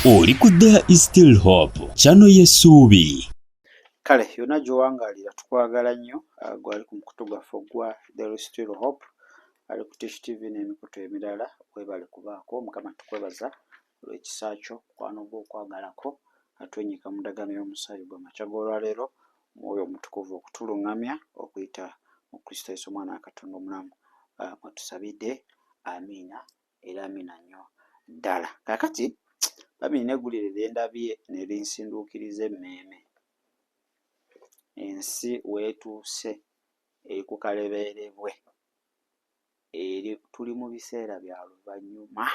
Oli ku There is Still Hope, channel y'essuubi. Kale yonna gy'owangalira tukwagala nnyo. Gwali ku mukutu gwaffe gwa There is Still Hope ali ku Tish TV n'emikutu emirala. Weebale kubaako, Mukama tukwebaza olw'ekisa kyo, mukwano gw'okwagalako, atwennyika mu ndagaano y'omusaayi gwa makya g'olwaleero, Mwoyo Omutukuvu okutuluŋŋamya okuyita mu Kristo Yesu Omwana wa Katonda omulamu. Mwetusabidde, amiina era amiina nnyo ddala. Kaakati bambi neggulire lye ndabye ne linsinduukiriza emmeeme. Ensi weetuuse eri ku kalebeerebwe, tuli mu biseera bya luvannyuma.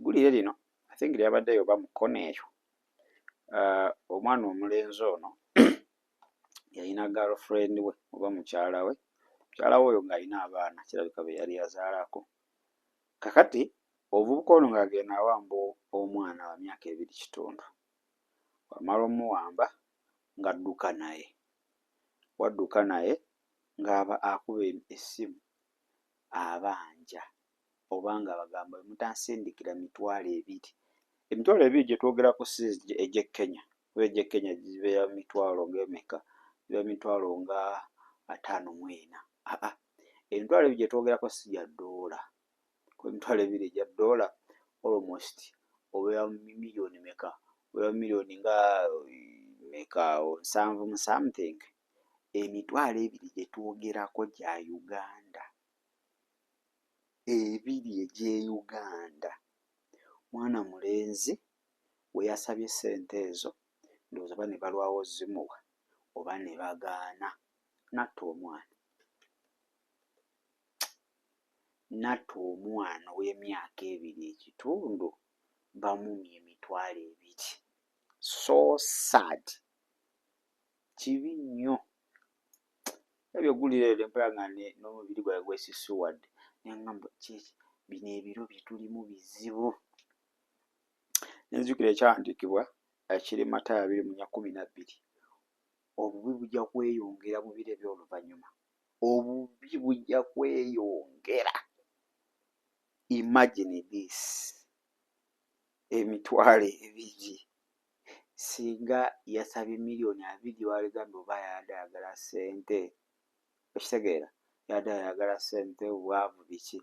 Ggulire lino I think lyabaddeyo oba mu kkono eyo. Omwana omulenzi ono yalina girlfriend we oba mukyala we. Mukyala we oyo ng'alina abaana, kirabika be yali yazaalako. Kakati obuvubuka ono ng'agenda awamba omwana wa myaka 2.5. Wamala omuwamba ng'adduka naye. Wadduka naye ng'aba akuba essimu abanja oba nga bagamba mutansindikira mitwalo 2. Emitwalo 2 gye twogerako si egy'e Kenya. Kuba egy'e Kenya gibeera mitwalo ng'emeka? Gibeera mitwalo nga 54. Emitwalo 2 gye twogerako si gya ddoola. Kuba emitwalo 2 egya ddoola almost obeera mu miliyoni meka? Obeera mu miliyoni nga meka? 7 mu something. Emitwalo 2 gye twogerako gya Uganda. 2 egy'e Uganda. Mwana mulenzi we yasabye ssente ezo, ndowooza oba ne balwawo zimuwa oba ne bagaana, natta omwana. Natta omwana w'emyaka 2.5 bamumye emitwalo 2. So sad. Kibi nnyo. Ebyo ggulire eryo mpera nga n'omubiri gwawe gwesisuwadde. Neŋŋamba kiki bino ebiro bye tulimu bizibu. Nenzijukira ekyawandiikibwa kiri Matayo 20:12. Obubi bujja kweyongera mu biro eby'oluvannyuma. Obubi bujja kweyongera. Imagine this. Emitwalo 2. Singa yasabye miliyoni 2 waligambye oba yayagala ssente. Okitegeera? Yayagala ssente, obwavu biki.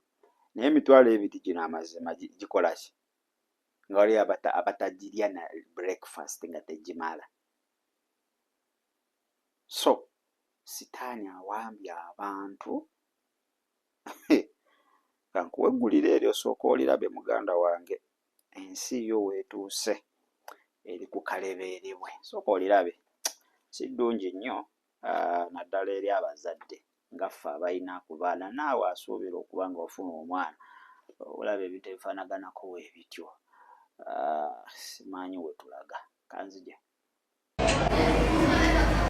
Naye emitwalo 2 gino amazima gikola ki? Nga waliyo abatagirya na breakfast nga tegimala. So, sitaani awambye abantu. Kankuwe eggulire eryo osooka olirabe muganda wange. Ensi yo weetuuse eri ku kalebeerebwe. Sooka olirabe. Si ddungi nnyo naddala eri abazadde ngaffe abalina ku baana. Naawe asuubira okuba nga ofuna omwana olaba ebintu ebifaanaganako weebityo. Simanyi we tulaga. Kanzije.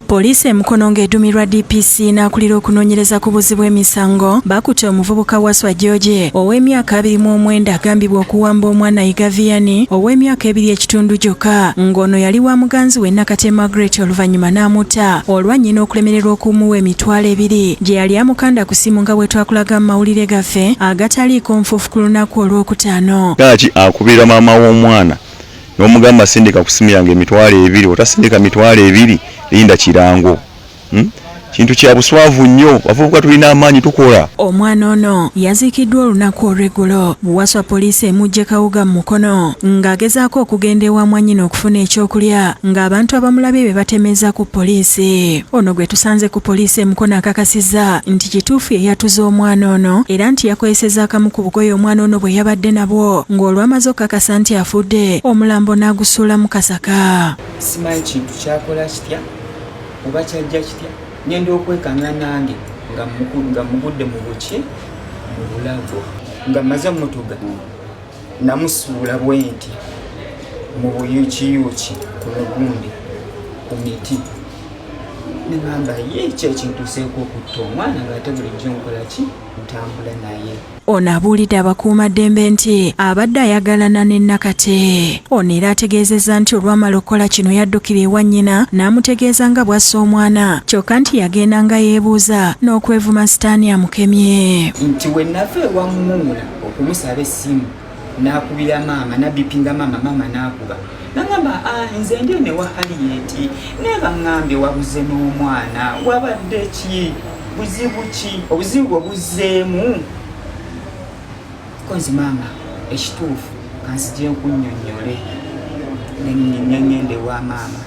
Poliisi Mukono ng'eduumirwa DPC n'akulira okunoonyereza ku buzzi bw'emisango bakutte omuvubuka Waswa George ow'emyaka 29 agambibwa okuwamba omwana Yiga Vianney ow'emyaka 2.5 gyokka ng'ono yali wa muganzi we Nakate Margaret oluvannyuma n'amutta olwannyina okulemererwa okumuwa emitwalo 2 gye yali amukanda ku ssimu nga bwe twakulaga mu mawulire gaffe agataliiko nfuufu ku lunaku olw'okutaano. Kati akubira maama w'omwana n'omugamba sindika ku ssimu yange emitwalo 2, otasindika mitwalo 2 linda kirango. Kintu kya buswavu nnyo, bavubuka tulina amaanyi tukola. Omwana ono yaziikiddwa olunaku olw'eggulo Waswa poliisi emujje Kawuga mu Mukono ng'agezaako okugenda ewa mwannyina okufuna ekyokulya ng'abantu abamulabye be batemeeza ku poliisi. Ono gwe tusanze ku poliisi e Mukono akakasizza nti kituufu yeyatuza omwana ono era nti yakozesezza akamu ku bugoye omwana ono bwe yabadde nabwo ng'olwamaze okukakasa nti afudde omulambo n'agusuula mu kasaka. Simanyi kintu kyakola kitya oba kyajja kitya. Ngenda okwekanga nange nga mugudde mu buki mu bulago nga maze mutuga namusuula bwenti mu buyuukiyuuki ku lugundi ku miti. Negamba ye ekyo ekintuseeko okutta omwana ng'ate bulijjo nkola ki ntambula naye. Ono abuulidde abakuumaddembe nti abadde ayagalana ne Nakate. Ono era ategeezezza nti olwamala okukola kino yaddukira ewa nnyina n'amutegeeza nga bw'assa omwana kyokka nti yagenda nga yeebuuza n'okwevuma sitaani amukemye. Nti we nava ewa muwuula okumusaba essimu nakubira maama nabipinga maama nakuba nangamba nze ndi ne wa Harriet neba ngambe wabuze n'omwana wabadde ki buzibu ki obuzibu obuzeemu konzi maama ekituufu kansije nkunnyonnyole ngende wa maama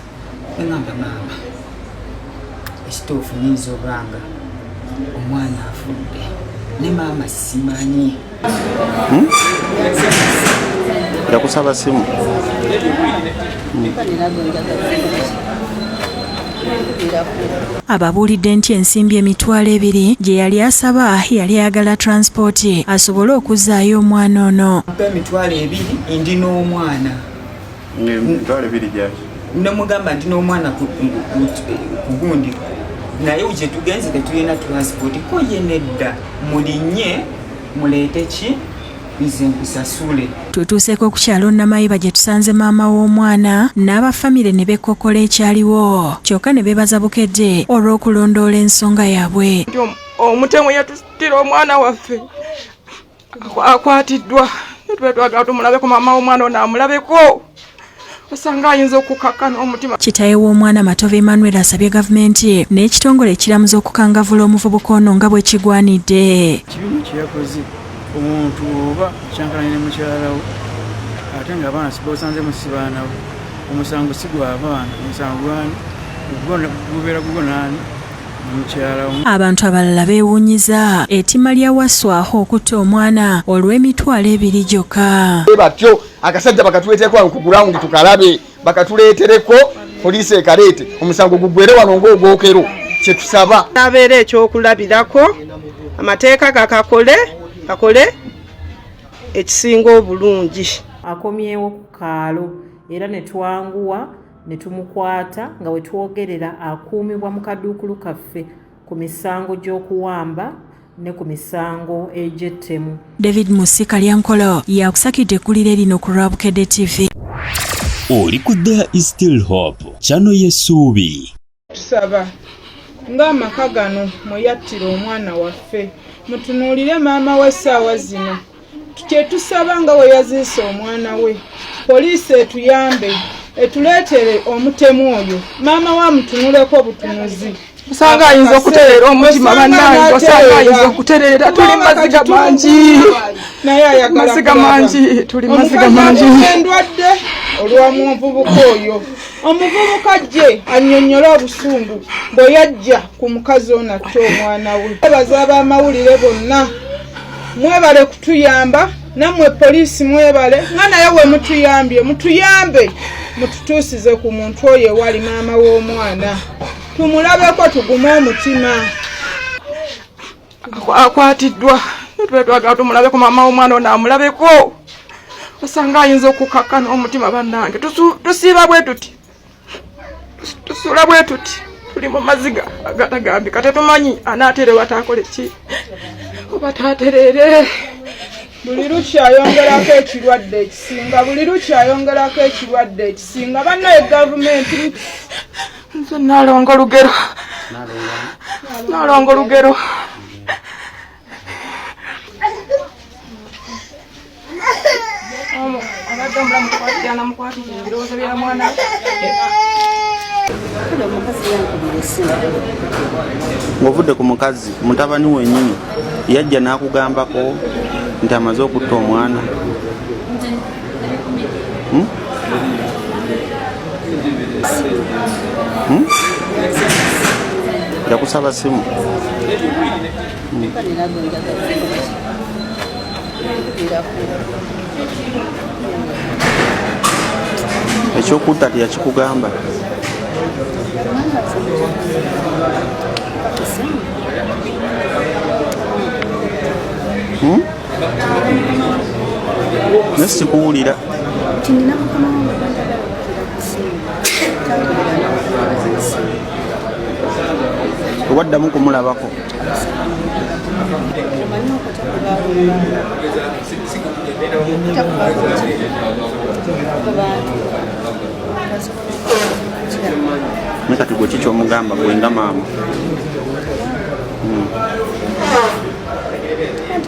nangamba maama ekituufu nyinza obanga omwana afudde ne maama simanyi yakusaba simu ababuulidde nti ensimbi emitwalo 2 gye yali asaba yali ayagala transport asobole okuzaayo omwana ono. emitwalo 2 ndi n'omwana emitwalo 2 gyaki nemugamba ndi n'omwana ku gundi naye gye tugenze tetulina transport ko ye nedda mulinye muleete ki nze nkusasule. Tutuuseeko ku kyalo Namayiba gye tusanze maama w'omwana n'abafamire ne bekkokola ekyaliwo kyokka ne beebaza bukedde olw'okulondoola ensonga yaabwe. Omutemu yatutira omwana waffe akwatiddwa twetwagala tumulabeko maama w'omwana ono amulabeko osanga ayinza okukakkana omutima. Kitaye w'omwana Matove Emmanuel asabye gavumenti n'ekitongole ekiramuza okukangavula omuvubuka ono nga bwe kigwanidde. Kibimu kyeyakoze omuntu oba kyankalanye ne mukyalawo ate ng'abaana sibaosanze musibaanawo omusango si gw'abaana omusango gubeera gugonaani mukyalawo. Abantu abalala beewuunyiza ettima lya Waswaho okutta omwana olw'emitwalo 2 gyokka. Batyo akasajja bakatuleeteko wano ku gurawundi tukalabe bakatuleetereko poliisi ekaleete omusango gugwere wano ng'ogwokero kyetusaba. Nabeera ekyokulabirako amateeka gakakole ekisinga obulungi. Akomyewo ku kaalo era ne twanguwa ne tumukwata nga we twogerera akuumibwa mu kaduukulu kaffe ku misango gy'okuwamba ne ku misango egy'ettemu. David Musika Lyankolo yakusakidde ekkulire lino ku Rwabukedde TV. Oli ku There is Still Hope channel y'essuubi. Tusaba ng'amaka gano mwe yattira omwana waffe mutunuulire maama w'essaawa zino kyetusaba nga we yaziisa omwana we poliisi etuyambe etuleetere omutemu oyo maama wa mutunuleko butunuzi. Osanga ayinza okutereera omutima bannange osanga ayinza okutereera tuli maziga mangi naye ayagala maziga mangi tuli maziga mangi endwadde olw'omuvubuka oyo omuvubuka gye annyonnyola obusungu bwe yajja ku mukazi ono atta omwana we. Baza ab'amawulire bonna mwebale kutuyamba nammwe poliisi mwebale nga naye we mutuyambe mututuusize ku muntu oyo ewali maama w'omwana tumulabeko tugume omutima. Akwatiddwa twetwagala tumulabeko maama w'omwana ono amulabeko osanga ayinza okukakkana omutima bannange tusiiba bwe tuti tusula bwe tuti tuli mu maziga agatagambika tetumanyi anaaterewa taakole ki oba taatereere. Buli lukyayongerako ekirwadde ekisinga bannaye gavumenti nze naalonga olugero abadde omulamu tukwatijana mukwatije ebirowoozo bya mwana ng'ovudde ku mukazi mutabani wennyini yajja n'akugambako nti amaze okutta omwana. Yakusaba simu ekyokutta teyakikugamba. Nesi kuwulira waddamu kumulabako. Kati gwe kiki omugamba gwe nga maama?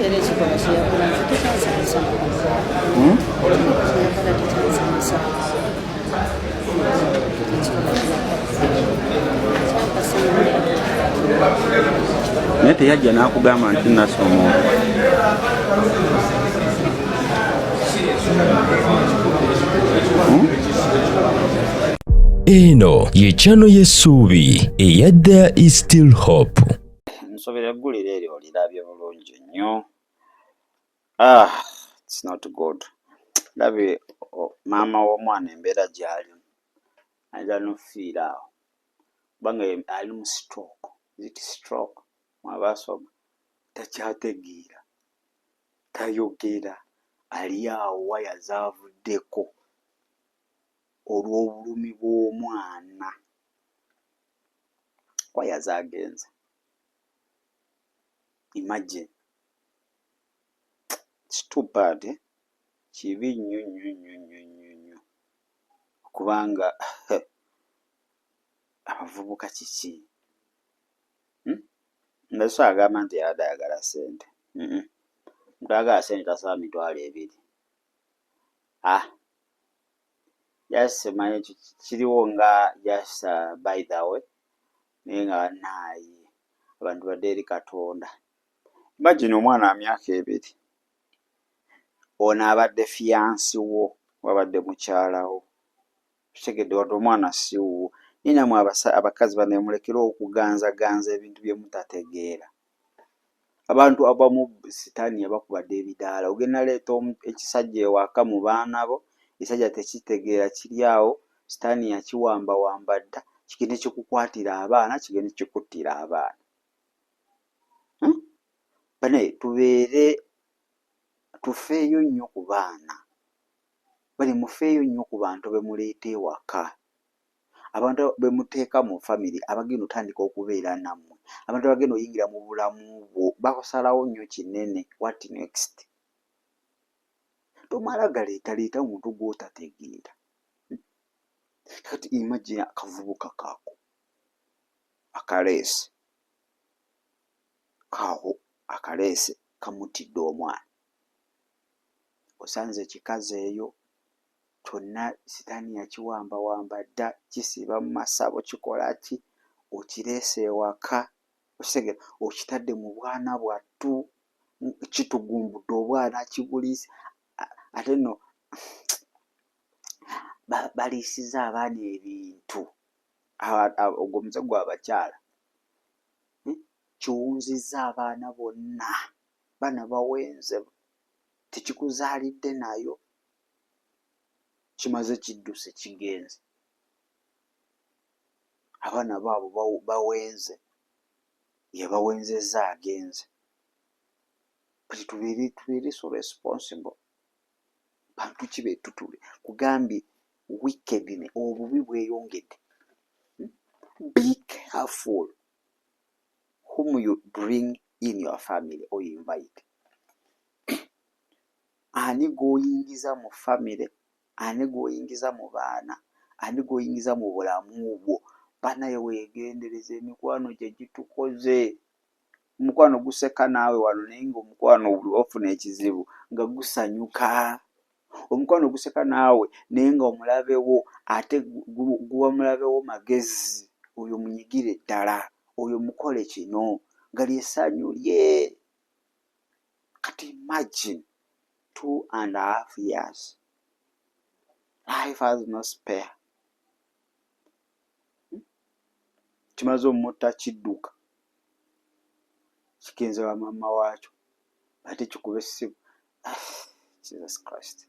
era ekikolwa kyeyakola nze tekyansanyusa tekyansanyusa naye teyajja n'akugamba nti nasoma eno ye chano y'essuubi eyadda is still hope. Nsobera eggulira eryo olirabye bulungi nnyo. It's not good. Labye maama w'omwana embeera gy'ali ayinza n'ofiira awo kubanga ali mu stroke. Ziti stroke mwabasoma takyategeera tayogera ali awo waya zaavuddeko olw'obulumi bw'omwana waya zaagenze. Imagine. It's too bad. Kibi nnyo kubanga abavubuka kiki ndaso agamba nti yadde ayagala ssente. Omuntu ayagala ssente tasaba mitwalo ebiri. Just manyi kiriwo nga just by the way naye nga naayi abantu badde eri Katonda. Imagine omwana wa myaka 2 ono abadde fiyansi wo wabadde mukyala wo kitegedde wadde omwana si wo. Ninamwe abakazi banemulekera okuganzaganza ebintu bye mutategeera. Abantu abamu sitaani yabakubadde ebidaala ogenda leeta ekisajja ewaka mu baana bo ekisajja tekitegeera kiri awo sitaani yakiwamba dda kigende kikukwatira abaana kigende kikuttira abaana. Bane tufeeyo nnyo ku baana. Bali mufeeyo nnyo ku bantu be muleeta ewaka. Abantu be muteeka mu family abagenda otandika okubeera nammwe. Abantu abagenda oyingira mu bulamu bwo bakusalawo nnyo kinene. What next? Tomala galeeta omuntu gw'otategeera. Kati imagine akavubuka kaako akaleese kaawo akaleese kamutidde omwana. Osanze kikazi eyo kyonna sitaani yakiwamba dda kisiba mu masabo kikola ki okireese ewaka okitegera okitadde mu bwana bwattu kitugumbudde obwana kibuliisa ate nno baliisiza abaana ebintu ogwo muze gw'abakyala kiwunzizza abaana bonna baana bawenze tekikuzaalidde nayo kimaze kidduse kigenze abaana baabo bawenze yebawenzezza agenze. Kati tubeere so responsible. Bantu ki betutule kugambye wickedness obubi bweyongedde. Be careful whom you bring in your family or you invite. Ani goyingiza mu family, ani goyingiza mu baana, ani goyingiza mu bulamu bwo. Banaye weegendereza emikwano gye gitukoze. Omukwano guseka naawe wano naye ng'omukwano ofuna ekizibu nga gusanyuka. Omukwano guseka naawe naye nga omulabewo ate guwa mulabewo magezi. Oyo munyigire ddala, oyo mukole kino nga lyessanyu lye. Kati imagine 2.5 years. Life has no spare. Kimaze omutta kidduka kigenze wa maama waakyo ate kikuba essimu. Jesus Christ.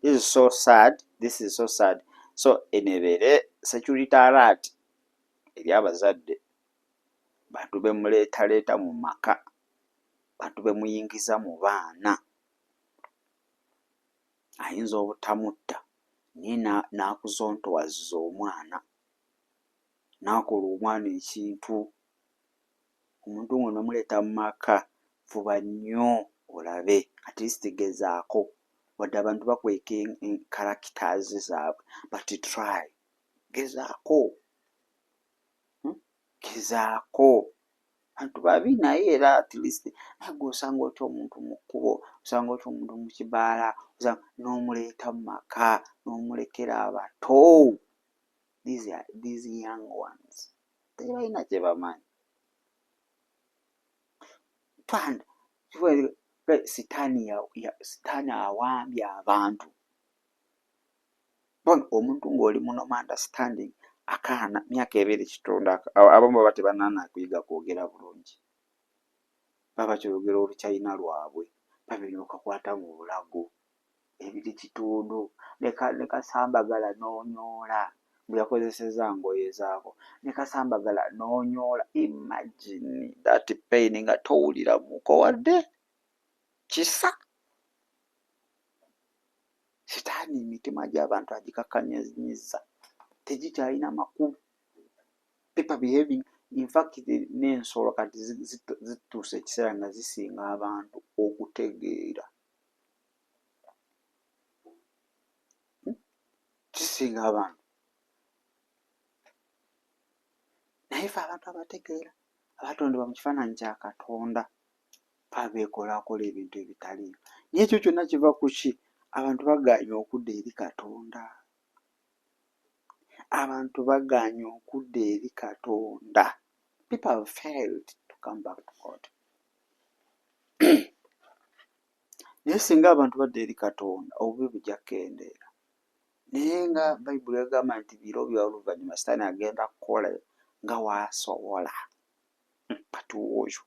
This is so sad. This is so sad. So enebeere security alert eri abazadde. Bantu be muleetaleeta mu maka. Bantu be muyingiza mu baana. Ayinza obutamutta naye n'akuzontowaziza omwana. N'akola omwana ekintu. Omuntu ngo nomuleeta mu maka fuba nnyo olabe at least gezaako. Wadde abantu bakweka characters zaabwe but try. Gezaako. Gezaako. bantu babi naye era at least naye osanga otya omuntu mu kkubo, osanga otya omuntu mu kibaala, osanga n'omuleeta mu maka n'omulekera abato. These young ones tebalina kye bamanyi. Sitaani awambye abantu. Omuntu ng'oli muno understanding akaana myaka 2.5 abamu baba tebanaana kuyiga kwogera bulungi, baba kyogera olukyayina lwabwe babino okakwata mu bulago 2.5 ne kasambagala n'onyoola bwe yakozeseza ngoye zaako ne kasambagala n'onyoola. Imagine that pain nga towulira muko wadde kisa. Sitaani emitima gy'abantu agikakkanyiza tegikyalina makulu. People behaving, in fact n'ensolo kati zituuse ekiseera nga zisinga abantu okutegeera. Zisinga abantu. Naye fe abantu abategeera abatondebwa mu kifaananyi kya Katonda beekolakola ebintu ebitaliimu. Naye ekyo kyonna kiva ku ki? Abantu bagaanye okudda eri Katonda. Abantu bagaanye okudda eri Katonda. People have failed to come back to God. Naye singa abantu badda eri Katonda obubi bujja kukendeera. Naye nga Bayibuli egamba nti biro bya oluvannyuma Sitaani agenda kukola nga waasobola. Kati oyo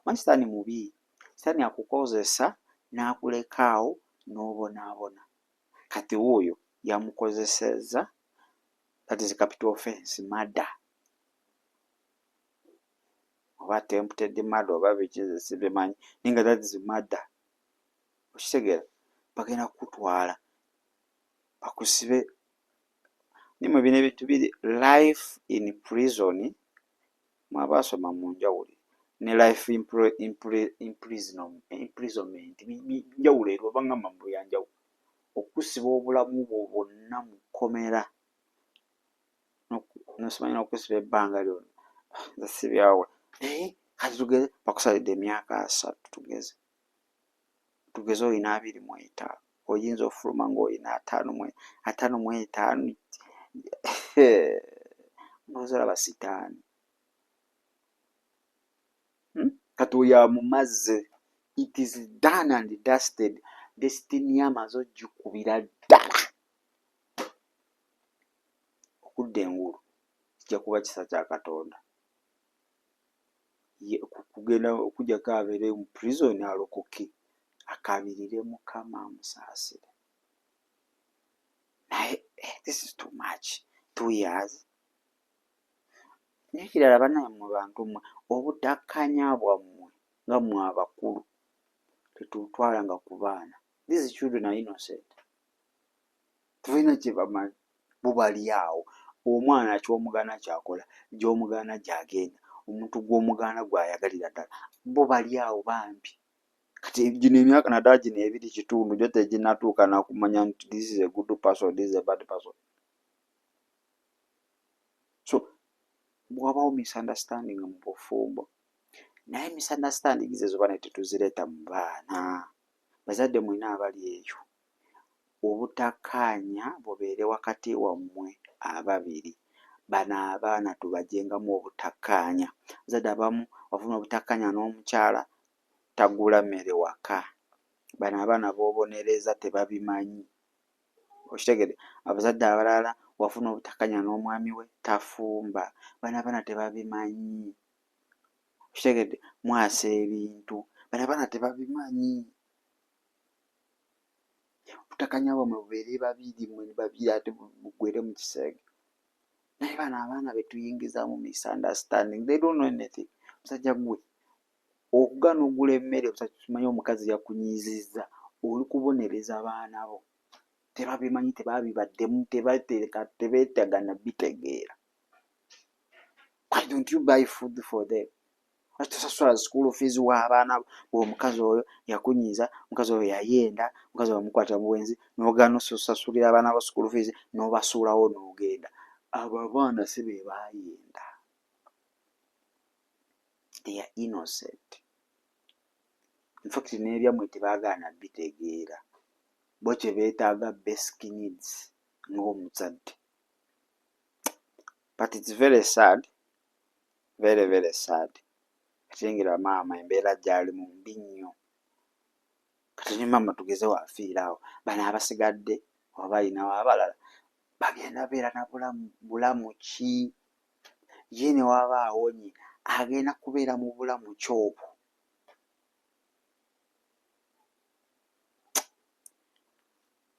manyi Sitaani mubi. Sitaani akukozesa n'akuleka awo n'obonaabona. Kati oyo yamukozesezza, that is capital offense, murder oba attempted murder oba bikize sibimanyi naye nga that is murder. Okitegeera bagenda kukutwala bakusibe nimwe bino ebintu biri life in prison mwabasoma mu njawulo ne life imprisonment njawulo ero obanga mambo ya njawulo. Okusiba obulamu bwo bwonna mu kkomera nosimanyi n'okusiba ebbanga lyonna zasibyawo. Naye kati tugeze bakusalidde emyaka 3 tugeze olina 25 oyinza ofuluma ng'olina 55 nozalaba Sitaani. Kati oyo amumazze. It is done and dusted. Destiny amaze ogikubira ddala. Okudda engulu kijja kuba kisa kya Katonda. Kugenda okujjako abeere mu prison alokoke akabirire Mukama amusaasire. Naye this is too much. 2 years. Nekirala bannange bantu mmwe obutakkanya bwammwe nga mmwe abakulu tetutwalanga ku baana. These children are innocent. Tulina kye bamanyi bubali awo. Omwana ky'omugaana kyakola gy'omugaana gy'agenda omuntu gw'omugaana gw'ayagalira ddala bo bali awo bambi. Kati gino emyaka naddala gino 2.5 gyo teginnatuuka nakumanya nti this is a good person, this is a bad person. So bwabawo misunderstanding mu bufumbo. Naye misunderstanding ezo bana tetuzireeta mu baana. Bazadde mwina abali eyo obutakkaanya bubeere wakati wammwe ababiri. Bano abaana tubajengamu obutakkaanya. Bazadde abamu wafuna obutakkaanya n'omukyala tagula mmere waka. Bano abaana b'obonereza tebabimanyi. Okitegedde abazadde abalala wafuna obutakkaanya n'omwami we tafumba. Bano abaana tebabimanyi. Okitegedde mwasa ebintu. Bano abaana tebabimanyi. Obutakkaanya bwammwe bubeere babiri ate bugwere mu kisenge. Naye bano abaana betuyingiza mu misunderstanding. They don't know anything. Musajja gwe okugaana ogula emmere okimanyi omukazi yakunyiizizza oli kubonereza abaana bo. Tebabimanyi tebabibaddemu tebeetagana bitegeera. Why don't you buy food for them? Tosasula school fees w'abaana bo. Omukazi oyo yakunyiiza, omukazi oyo yayenda, omukazi oyo amukwata mu bwenzi n'ogaana osasulira abaana bo school fees n'obasuulawo n'ogenda. Abo abaana si be baayenda. they are innocent. In fact n'ebyamwe tebaagaana bitegeera bo kye beetaaga basic needs ng'omuzadde. But it's very sad, very very sad. Katengera maama embeera gyali mu mbi nnyo. Kati ne maama tugeze waafiiraawo bano abasigadde oba ayinawo abalala bagenda beera na bulamu ki? Ye ne waba awonye agenda kubeera mu bulamu ki obwo?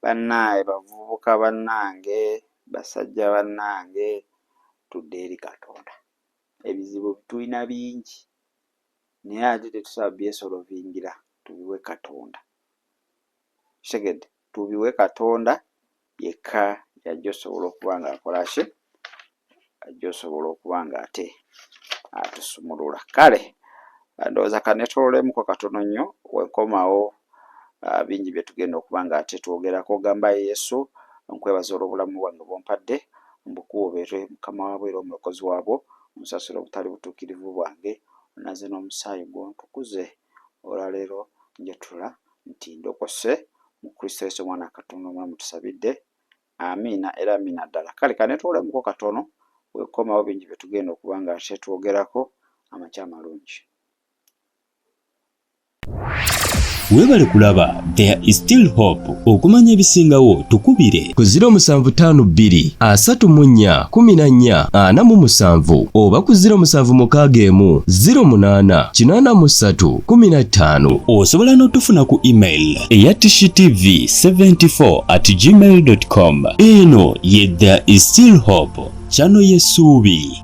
Bannaaye, bavubuka bannange, basajja bannange, tudde eri Katonda. Ebizibu tulina bingi naye ate tetusaba byesolovingira, tubiwe Katonda. Segedde tubiwe Katonda yekka yajja osobola okuba nga akola ki? Ajja osobola okuba nga ate atusumulula. Kale ndowooza kanetololemuko katono nnyo wenkomawo bingi bye tugenda okuba nga ate twogerako. Gamba Yesu nkwebaza olw'obulamu bwange bwompadde, mbukuwa obeere Mukama waabwe era omulokozi waabwo, omusasiro obutali butuukirivu bwange, onaze n'omusaayi gw'ontukuze olwaleero njetula nti ndokose mu Kristo Yesu omwana Katonda omulamu tusabidde. Amiina era amiina ddala. Kale kanetololemuko katono wenkomawo bingi bye tugenda okuba nga ate twogerako. Amakya amalungi. Weebale kulaba There is Still Hope. Okumanya ebisingawo tukubire ku 0752 34 14 47 oba ku 0761 08 83 15. Osobola n'otufuna ku email eya tshitv74@gmail.com. Eno ye There is Still Hope, channel y'essuubi.